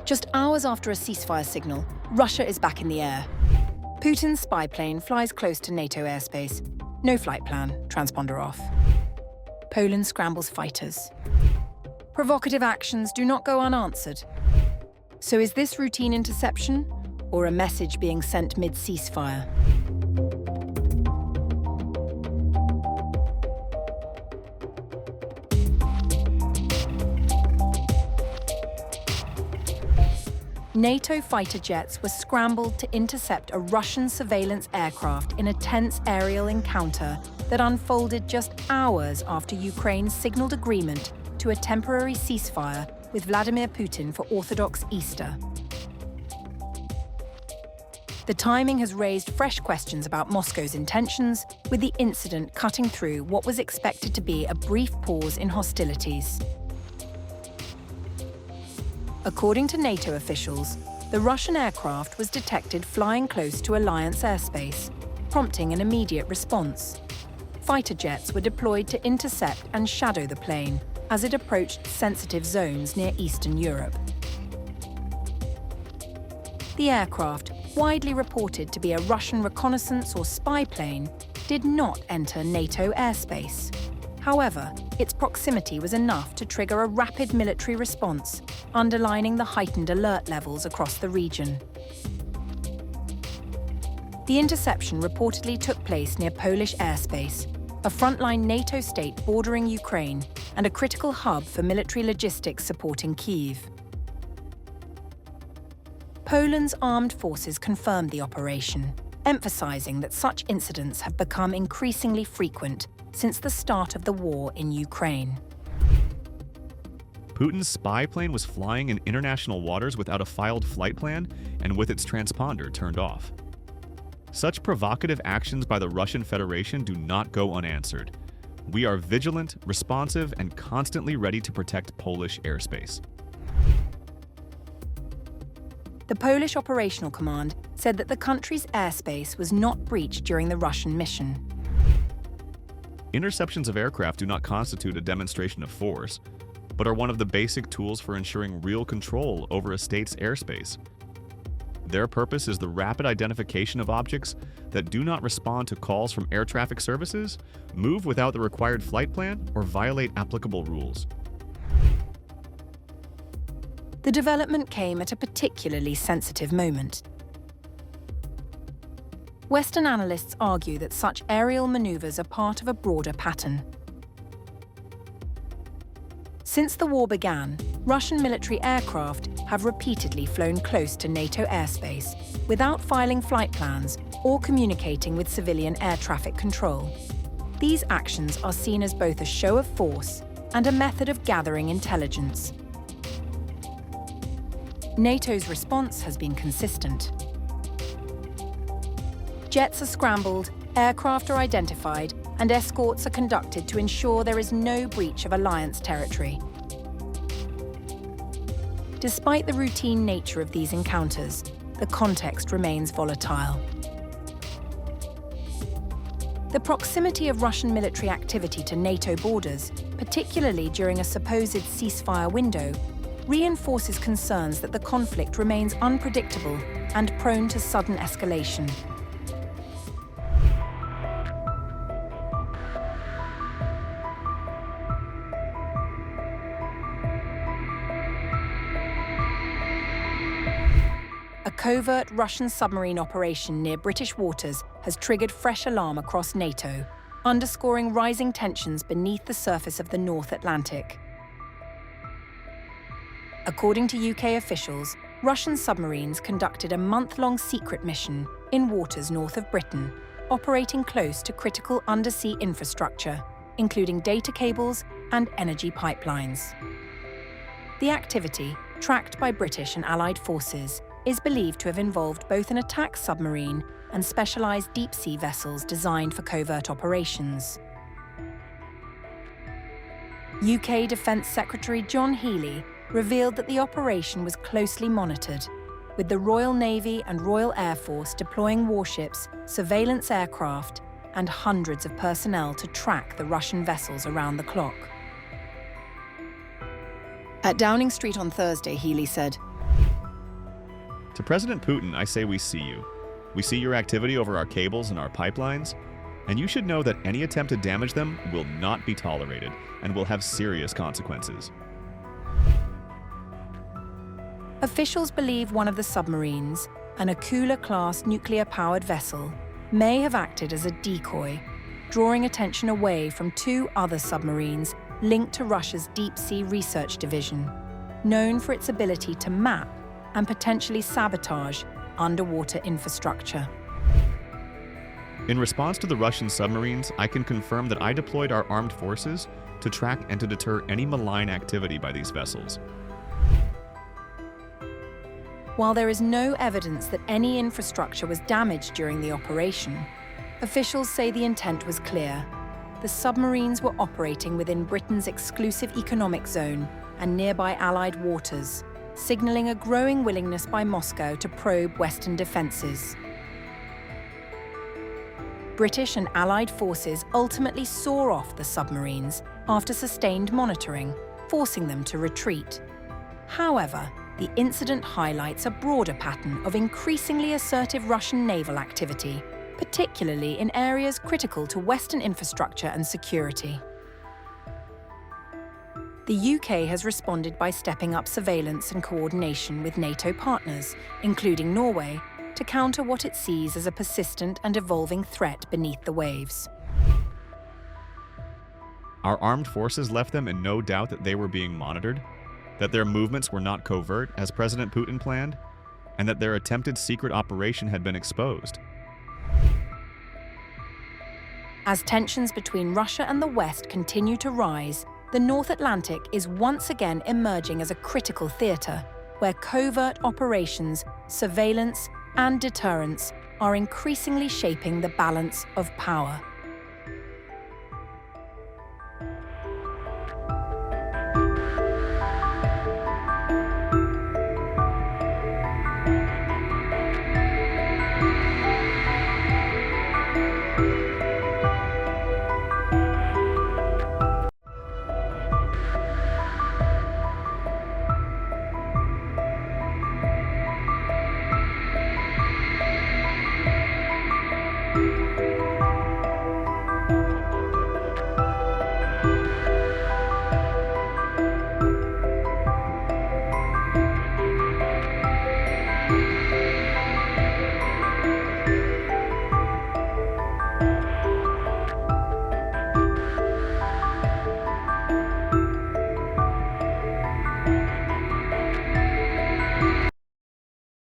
Just hours after a ceasefire signal, Russia is back in the air. Putin's spy plane flies close to NATO airspace. No flight plan, transponder off. Poland scrambles fighters. Provocative actions do not go unanswered. So is this routine interception or a message being sent mid-ceasefire? NATO fighter jets were scrambled to intercept a Russian surveillance aircraft in a tense aerial encounter that unfolded just hours after Ukraine signaled agreement to a temporary ceasefire with Vladimir Putin for Orthodox Easter. The timing has raised fresh questions about Moscow's intentions, with the incident cutting through what was expected to be a brief pause in hostilities. According to NATO officials, the Russian aircraft was detected flying close to Alliance airspace, prompting an immediate response. Fighter jets were deployed to intercept and shadow the plane as it approached sensitive zones near Eastern Europe. The aircraft, widely reported to be a Russian reconnaissance or spy plane, did not enter NATO airspace. However, its proximity was enough to trigger a rapid military response, underlining the heightened alert levels across the region. The interception reportedly took place near Polish airspace, a frontline NATO state bordering Ukraine and a critical hub for military logistics supporting Kyiv. Poland's armed forces confirmed the operation, emphasizing that such incidents have become increasingly frequent since the start of the war in Ukraine. Putin's spy plane was flying in international waters without a filed flight plan and with its transponder turned off. Such provocative actions by the Russian Federation do not go unanswered. We are vigilant, responsive, and constantly ready to protect Polish airspace. The Polish Operational Command said that the country's airspace was not breached during the Russian mission. Interceptions of aircraft do not constitute a demonstration of force, but are one of the basic tools for ensuring real control over a state's airspace. Their purpose is the rapid identification of objects that do not respond to calls from air traffic services, move without the required flight plan, or violate applicable rules. The development came at a particularly sensitive moment. Western analysts argue that such aerial maneuvers are part of a broader pattern. Since the war began, Russian military aircraft have repeatedly flown close to NATO airspace without filing flight plans or communicating with civilian air traffic control. These actions are seen as both a show of force and a method of gathering intelligence. NATO's response has been consistent. Jets are scrambled, aircraft are identified, and escorts are conducted to ensure there is no breach of alliance territory. Despite the routine nature of these encounters, the context remains volatile. The proximity of Russian military activity to NATO borders, particularly during a supposed ceasefire window, reinforces concerns that the conflict remains unpredictable and prone to sudden escalation. A covert Russian submarine operation near British waters has triggered fresh alarm across NATO, underscoring rising tensions beneath the surface of the North Atlantic. According to UK officials, Russian submarines conducted a month-long secret mission in waters north of Britain, operating close to critical undersea infrastructure, including data cables and energy pipelines. The activity, tracked by British and Allied forces, is believed to have involved both an attack submarine and specialised deep-sea vessels designed for covert operations. UK Defence Secretary John Healey revealed that the operation was closely monitored, with the Royal Navy and Royal Air Force deploying warships, surveillance aircraft, and hundreds of personnel to track the Russian vessels around the clock. At Downing Street on Thursday, Healey said, To President Putin, I say we see you. We see your activity over our cables and our pipelines, and you should know that any attempt to damage them will not be tolerated and will have serious consequences. Officials believe one of the submarines, an Akula-class nuclear-powered vessel, may have acted as a decoy, drawing attention away from two other submarines linked to Russia's deep-sea research division, known for its ability to map and potentially sabotage underwater infrastructure. In response to the Russian submarines, I can confirm that I deployed our armed forces to track and to deter any malign activity by these vessels. While there is no evidence that any infrastructure was damaged during the operation, officials say the intent was clear. The submarines were operating within Britain's exclusive economic zone and nearby Allied waters, signaling a growing willingness by Moscow to probe Western defences. British and Allied forces ultimately saw off the submarines after sustained monitoring, forcing them to retreat. However, the incident highlights a broader pattern of increasingly assertive Russian naval activity, particularly in areas critical to Western infrastructure and security. The UK has responded by stepping up surveillance and coordination with NATO partners, including Norway, to counter what it sees as a persistent and evolving threat beneath the waves. Our armed forces left them in no doubt that they were being monitored, that their movements were not covert as President Putin planned, and that their attempted secret operation had been exposed. As tensions between Russia and the West continue to rise, the North Atlantic is once again emerging as a critical theatre, where covert operations, surveillance, and deterrence are increasingly shaping the balance of power.